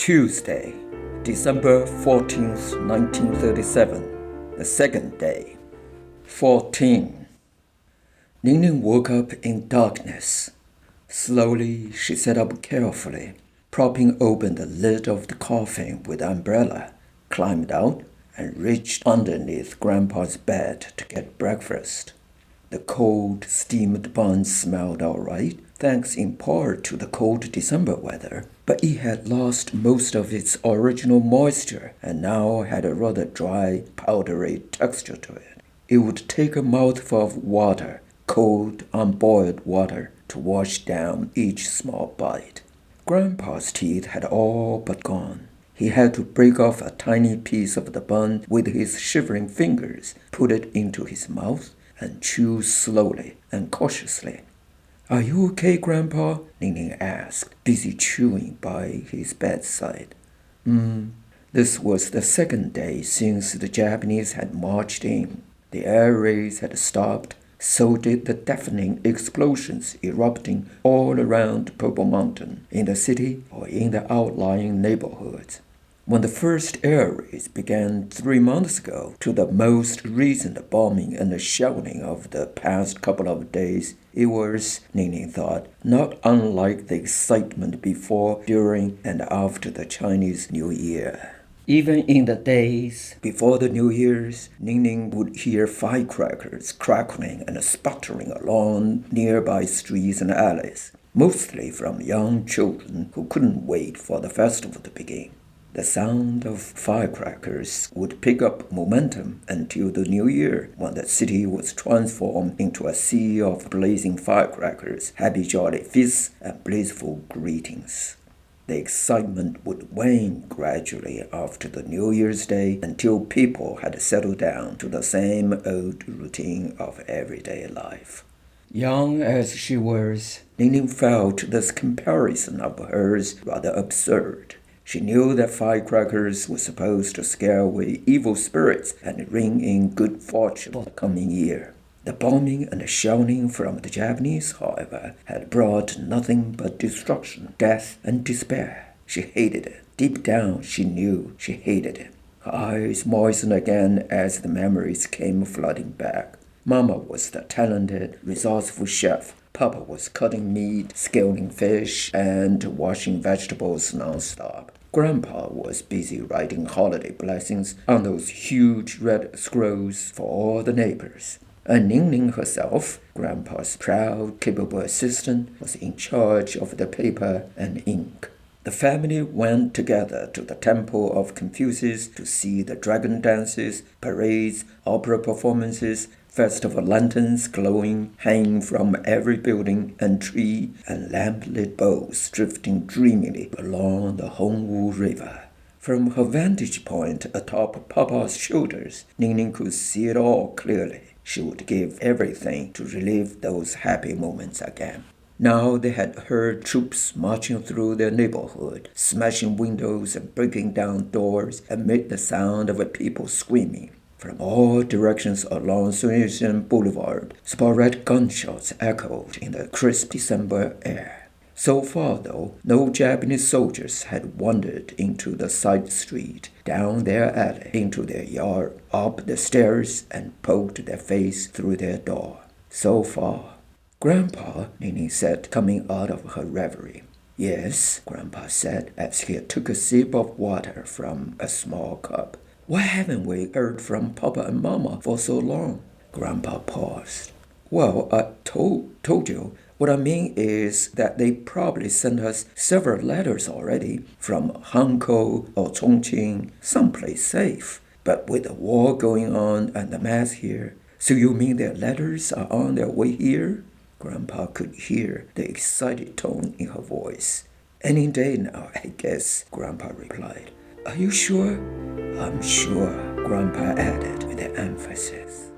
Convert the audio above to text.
Tuesday, December 14th, 1937, the second day. 14. Ningning woke up in darkness. Slowly, she sat up carefully, propping open the lid of the coffin with the umbrella, climbed out, and reached underneath Grandpa's bed to get breakfast. The cold, steamed buns smelled all right, thanks in part to the cold December weather, but it had lost most of its original moisture and now had a rather dry, powdery texture to it. It would take a mouthful of water, cold, unboiled water, to wash down each small bite. Grandpa's teeth had all but gone. He had to break off a tiny piece of the bun with his shivering fingers, put it into his mouth, and chew slowly and cautiously. "Are you okay, Grandpa?" Ningning asked, busy chewing by his bedside. This was the second day since the Japanese had marched in. The air raids had stopped, so did the deafening explosions erupting all around Purple Mountain, in the city or in the outlying neighborhoods. When the first air raids began 3 months ago, to the most recent bombing and shelling of the past couple of days, it was, Ningning thought, not unlike the excitement before, during, and after the Chinese New Year. Even in the days before the New Year's, Ningning would hear firecrackers crackling and sputtering along nearby streets and alleys, mostly from young children who couldn't wait for the festival to begin. The sound of firecrackers would pick up momentum until the New Year, when the city was transformed into a sea of blazing firecrackers, happy jolly feasts, and blissful greetings. The excitement would wane gradually after the New Year's Day until people had settled down to the same old routine of everyday life. Young as she was, Ningning felt this comparison of hers rather absurd. She knew that firecrackers were supposed to scare away evil spirits and ring in good fortune for the coming year. The bombing and shelling from the Japanese, however, had brought nothing but destruction, death, and despair. She hated it. Deep down, she knew she hated it. Her eyes moistened again as the memories came flooding back. Mama was the talented, resourceful chef. Papa was cutting meat, scaling fish, and washing vegetables nonstop. Grandpa was busy writing holiday blessings on those huge red scrolls for all the neighbors. And Ningning herself, Grandpa's proud, capable assistant, was in charge of the paper and ink. The family went together to the Temple of Confucius to see the dragon dances, parades, opera performances, festival lanterns glowing, hanging from every building and tree, and lamp-lit boats drifting dreamily along the Hongwu River. From her vantage point atop Papa's shoulders, Ningning could see it all clearly. She would give everything to relive those happy moments again. Now they had heard troops marching through their neighborhood, smashing windows and breaking down doors amid the sound of people screaming. From all directions along Sun Yat-sen Boulevard, sporadic gunshots echoed in the crisp December air. So far, though, no Japanese soldiers had wandered into the side street, down their alley, into their yard, up the stairs, and poked their face through their door. So far. "Grandpa," Ningning said, coming out of her reverie. "Yes," Grandpa said, as he took a sip of water from a small cup. "Why haven't we heard from Papa and Mama for so long?" Grandpa paused. "Well, I told you. What I mean is that they probably sent us several letters already, from Hankou or Chongqing, someplace safe. But with the war going on and the mass here, so you mean their letters are on their way here?" Grandpa could hear the excited tone in her voice. "Any day now, I guess," Grandpa replied. "Are you sure?" "I'm sure," Grandpa added with emphasis.